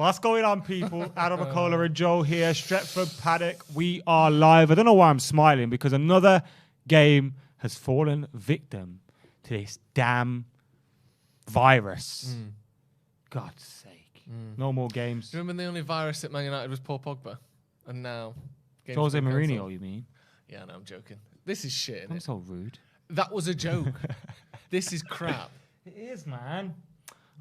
What's going on, people? Adam McCullough and Joe here. Stretford, paddock. We are live. I don't know why I'm smiling, because another game has fallen victim to this damn virus. God's sake. No more games. Do you remember the only virus at Man United was Paul Pogba? And now... Jose Mourinho, you mean? Yeah, no, I'm joking. This is shit, I'm so rude. That was a joke. This is crap. It is, man.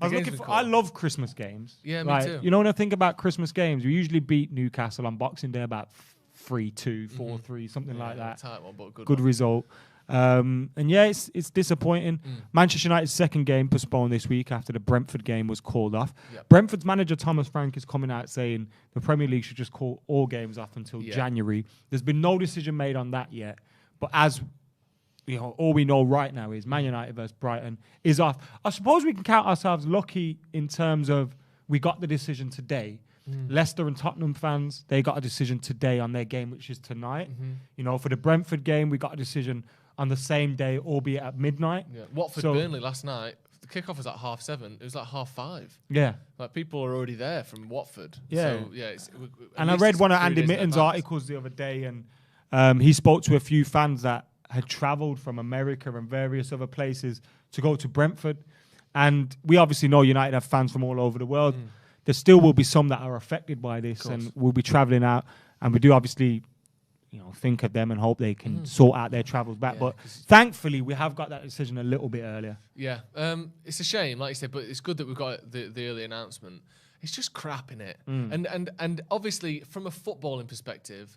I love Christmas games. Yeah, me too. You know, when I think about Christmas games, we usually beat Newcastle on Boxing Day about 3-2, 4-3, something like that. Tight one, but good result. And yeah, it's disappointing. Manchester United's second game postponed this week after the Brentford game was called off. Yep. Brentford's manager Thomas Frank is coming out saying the Premier League should just call all games off until January. There's been no decision made on that yet. But as you know, all we know right now is Man United versus Brighton is off. I suppose we can count ourselves lucky in terms of we got the decision today. Leicester and Tottenham fans, they got a decision today on their game, which is tonight. You know, for the Brentford game, we got a decision on the same day, albeit at midnight. Yeah. Watford-Burnley last night, the kickoff was at 7:30. It was like 5:30. Yeah. Like, people are already there from Watford. Yeah. So, yeah. And I read one of Andy Mitten's articles the other day, and he spoke to a few fans that had travelled from America and various other places to go to Brentford. And we obviously know United have fans from all over the world. There still will be some that are affected by this and will be travelling out. And we do obviously, think of them and hope they can sort out their travels back. But thankfully, we have got that decision a little bit earlier. Yeah. It's a shame, like you said, but it's good that we've got the early announcement. It's just crap in it. And obviously, from a footballing perspective,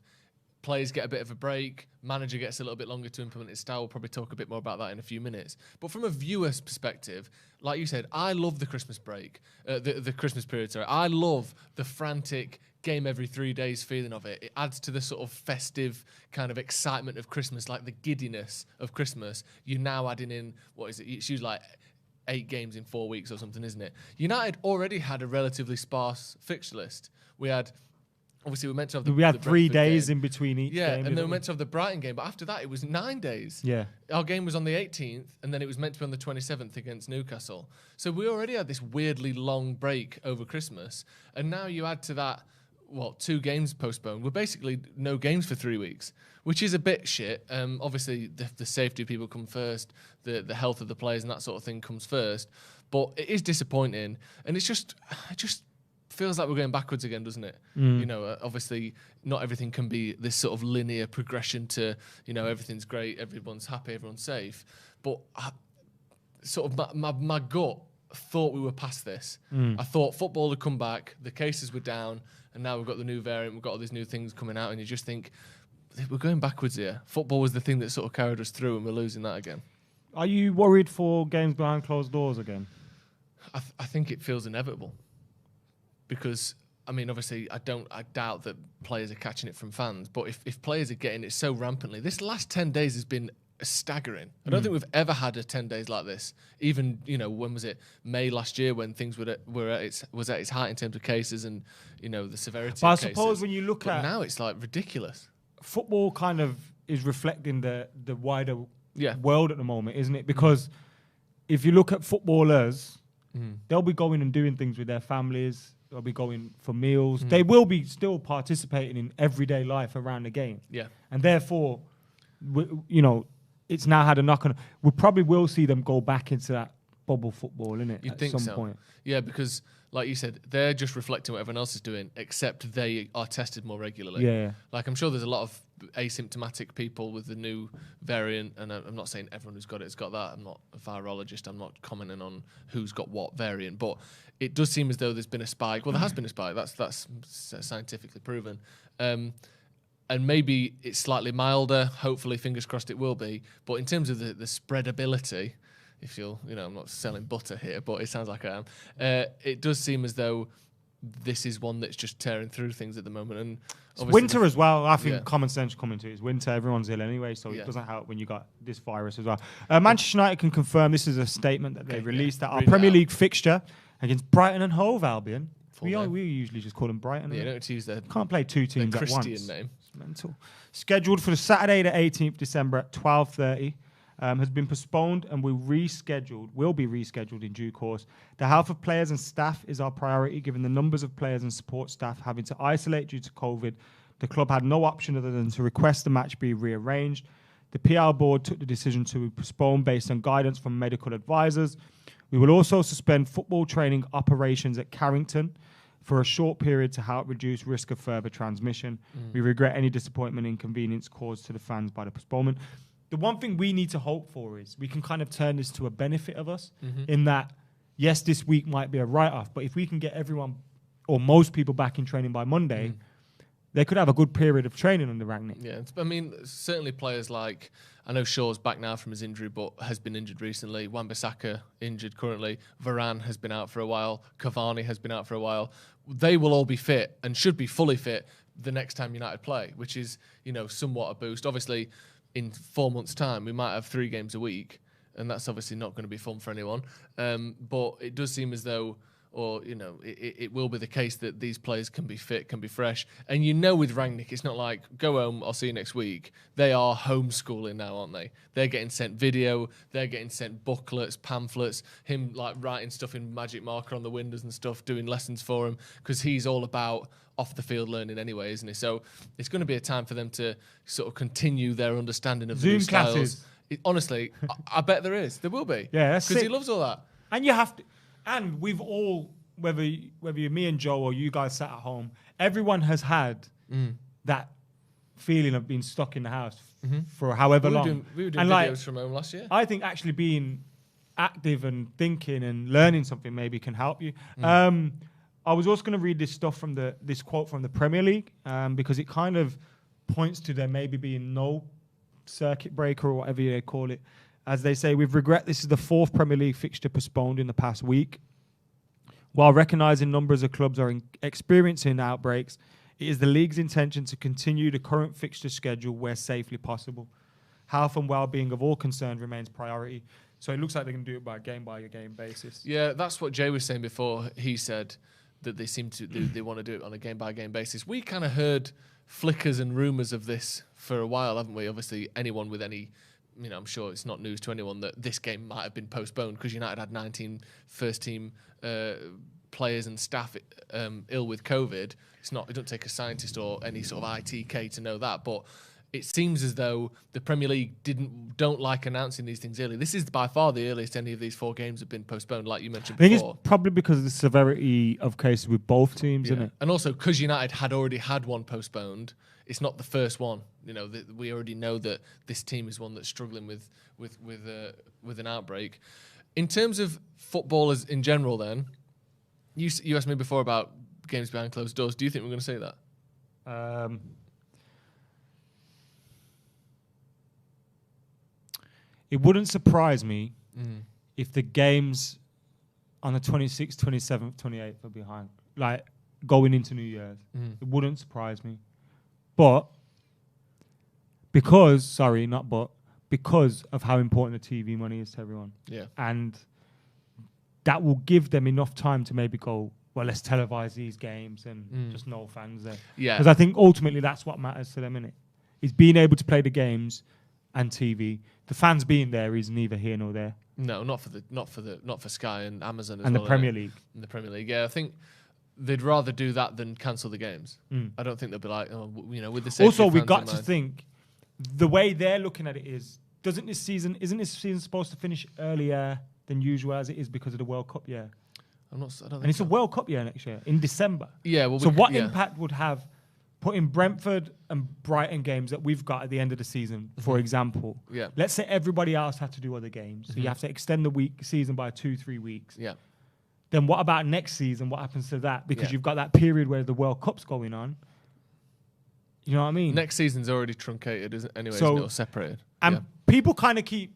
players get a bit of a break. Manager gets a little bit longer to implement his style. We'll probably talk a bit more about that in a few minutes. But from a viewer's perspective, like you said, I love the Christmas break, the Christmas period. Sorry, I love the frantic game every 3 days feeling of it. It adds to the sort of festive kind of excitement of Christmas, like the giddiness of Christmas. You're now adding in, what is it? It's usually like 8 games in 4 weeks or something, isn't it? United already had a relatively sparse fixture list. Obviously, we meant to have we had 3 days in between each game. Yeah, and then we were meant to have the Brighton game, but after that, it was 9 days. Yeah. Our game was on the 18th, and then it was meant to be on the 27th against Newcastle. So we already had this weirdly long break over Christmas, and now you add to that, 2 games postponed. We're basically no games for 3 weeks, which is a bit shit. Obviously, the safety of people come first, the health of the players and that sort of thing comes first, but it is disappointing, and it just feels like we're going backwards again, doesn't it? Obviously not everything can be this sort of linear progression to, everything's great, everyone's happy, everyone's safe. But my gut thought we were past this. I thought football had come back, the cases were down, and now we've got the new variant, we've got all these new things coming out, and you just think, we're going backwards here. Football was the thing that sort of carried us through, and we're losing that again. Are you worried for games behind closed doors again? I think it feels inevitable. Because, obviously, I doubt that players are catching it from fans. But if players are getting it so rampantly, this last 10 days has been staggering. I don't think we've ever had a 10 days like this. Even, when was it? May last year, when things was at its height in terms of cases and, the severity but of cases. I suppose when you look at... now it's like ridiculous. Football kind of is reflecting the wider world at the moment, isn't it? Because if you look at footballers, they'll be going and doing things with their families. They'll be going for meals. They will be still participating in everyday life around the game. Yeah. And therefore, it's now had a knock on. We probably will see them go back into that bubble football, innit? You'd think so. Point. Yeah, because like you said, they're just reflecting what everyone else is doing, except they are tested more regularly. Yeah. Like, I'm sure there's a lot of asymptomatic people with the new variant, and I'm not saying everyone who's got it has got that. I'm not a virologist. I'm not commenting on who's got what variant, but it does seem as though there's been a spike. Well, there has been a spike. That's scientifically proven. And maybe it's slightly milder. Hopefully, fingers crossed it will be. But in terms of the spreadability, if you'll, I'm not selling butter here, but it sounds like I am. It does seem as though this is one that's just tearing through things at the moment. And it's winter as well. I think common sense coming to it. It's winter. Everyone's ill anyway, so it doesn't help when you got this virus as well. Manchester United can confirm, this is a statement that they released, that our Premier League fixture against Brighton and Hove Albion. We usually just call them Brighton. Yeah, don't use their can't play two teams at once. Christian name. It's mental. Scheduled for the Saturday, the 18th December at 12:30. has been postponed and will be rescheduled in due course. The health of players and staff is our priority, given the numbers of players and support staff having to isolate due to COVID. The club had no option other than to request the match be rearranged. The PL board took the decision to postpone based on guidance from medical advisors. We will also suspend football training operations at Carrington for a short period to help reduce risk of further transmission. We regret any disappointment and inconvenience caused to the fans by the postponement. The one thing we need to hope for is we can kind of turn this to a benefit of us in that, yes, this week might be a write-off, but if we can get everyone or most people back in training by Monday, they could have a good period of training under Rangnick. Yeah, I mean, certainly players like, I know Shaw's back now from his injury, but has been injured recently. Wan-Bissaka injured currently. Varane has been out for a while. Cavani has been out for a while. They will all be fit and should be fully fit the next time United play, which is, somewhat a boost. Obviously, in 4 months' time, we might have 3 games a week, and that's obviously not going to be fun for anyone. But it does seem as though, it will be the case that these players can be fit, can be fresh. And with Rangnick, it's not like, go home, I'll see you next week. They are homeschooling now, aren't they? They're getting sent video, they're getting sent booklets, pamphlets, him like writing stuff in magic marker on the windows and stuff, doing lessons for him, because he's all about off the field learning anyway, isn't he? So it's going to be a time for them to sort of continue their understanding of the new styles. Honestly, I bet there is. There will be. Yeah, that's because he loves all that. And you have to... And we've all, whether you're me and Joe or you guys sat at home, everyone has had that feeling of being stuck in the house for however long. We were doing videos from home last year. I think actually being active and thinking and learning something maybe can help you. I was also going to read this quote from the Premier League because it kind of points to there maybe being no circuit breaker or whatever they call it. As they say, with regret, this is the 4th Premier League fixture postponed in the past week. While recognising numbers of clubs are experiencing outbreaks, it is the league's intention to continue the current fixture schedule where safely possible. Health and well-being of all concerned remains priority. So it looks like they're going to do it by a game basis. Yeah, that's what Jay was saying before. He said that they want to do it on a game-by-game basis. We kind of heard flickers and rumours of this for a while, haven't we? Obviously, anyone with any... I'm sure it's not news to anyone that this game might have been postponed because United had 19 first-team players and staff ill with COVID. It doesn't take a scientist or any sort of ITK to know that, but it seems as though the Premier League don't like announcing these things early. This is by far the earliest any of these 4 games have been postponed, like you mentioned before. I think it's probably because of the severity of cases with both teams, isn't it? And also because United had already had one postponed. It's not the first one. We already know that this team is one that's struggling with an outbreak. In terms of footballers in general, then you asked me before about games behind closed doors. Do you think we're going to say that? It wouldn't surprise me if the games on the 26th, 27th, 28th are behind, like going into New Year's. It wouldn't surprise me. But because of how important the TV money is to everyone. Yeah. And that will give them enough time to maybe go, well, let's televise these games and just no fans there. Yeah. Because I think ultimately that's what matters to them, innit? Is being able to play the games and TV. The fans being there is neither here nor there. No, not for Sky and Amazon as and well. The Premier League. And the Premier League. Yeah, I think they'd rather do that than cancel the games. I don't think they'll be like, with the safety also, of we've fans got in to mind. think the way they're looking at it is, isn't this season supposed to finish earlier than usual as it is because of the World Cup year? I don't think and it's a World Cup year next year in December. Yeah. Well, so what impact would have putting Brentford and Brighton games that we've got at the end of the season, for example? Yeah. Let's say everybody else had to do other games, so you have to extend the season by 2-3 weeks. Yeah. Then what about next season? What happens to that? Because you've got that period where the World Cup's going on. You know what I mean? Next season's already truncated, isn't it? Anyway, so, separated. And people kind of keep...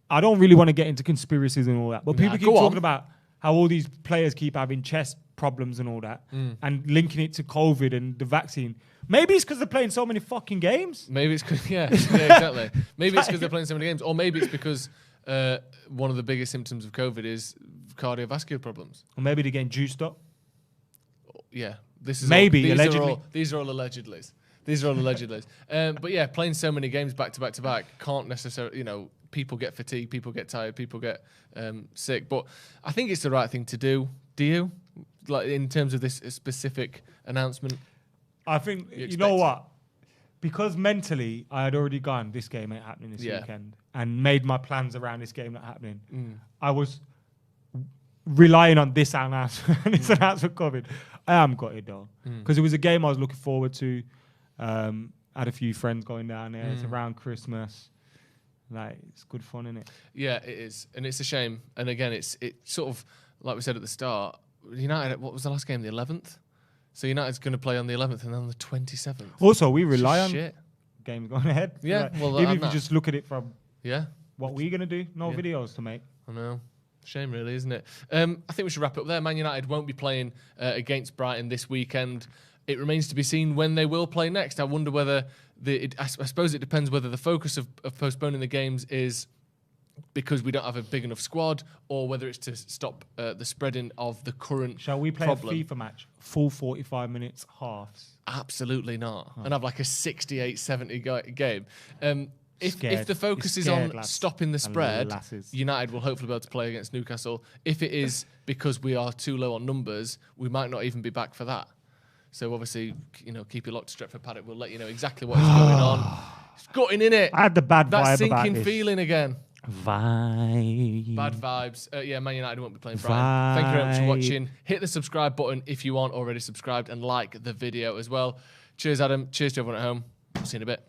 I don't really want to get into conspiracies and all that, but people keep talking about how all these players keep having chest problems and all that and linking it to COVID and the vaccine. Maybe it's because they're playing so many fucking games. Maybe it's because... Yeah, exactly. Maybe it's because they're playing so many games. Or maybe it's because one of the biggest symptoms of COVID is cardiovascular problems. Or maybe they're getting juiced up. Yeah. This is maybe, all, allegedly. These are all allegedlys. These are all allegedly. But yeah, playing so many games back to back to back can't necessarily, people get fatigued, people get tired, people get sick. But I think it's the right thing to do. Do you? Like in terms of this specific announcement? I think, you know what? Because mentally I had already gone, this game ain't happening this weekend, and made my plans around this game not happening. I was relying on this announcement and this announcement coming. I am gutted though, because it was a game I was looking forward to. Had a few friends going down there. It's around Christmas. Like, it's good fun, isn't it? Yeah, it is. And it's a shame. And again, it's sort of, like we said at the start, United, what was the last game? The 11th? So United's going to play on the 11th and then on the 27th. Also, we rely on games going ahead. Yeah, like, well, even if you just look at it from what we're going to do, no videos to make. I know. Shame, really, isn't it? I think we should wrap it up there. Man United won't be playing against Brighton this weekend. It remains to be seen when they will play next. I wonder whether I suppose it depends whether the focus of postponing the games is because we don't have a big enough squad, or whether it's to stop the spreading of the current Shall we play problem. A FIFA match, full 45 minutes, halves? Absolutely not. And have like a 68-70 game. If the focus is on stopping the spread, United will hopefully be able to play against Newcastle. If it is because we are too low on numbers, we might not even be back for that. So obviously, keep it locked to Stretford Paddock. We'll let you know exactly what is going on. It's gutting, innit? I had the bad vibe about this. That sinking feeling again. Vibe. Bad vibes. Man United won't be playing Brighton. Thank you very much for watching. Hit the subscribe button if you aren't already subscribed, and like the video as well. Cheers, Adam. Cheers to everyone at home. See you in a bit.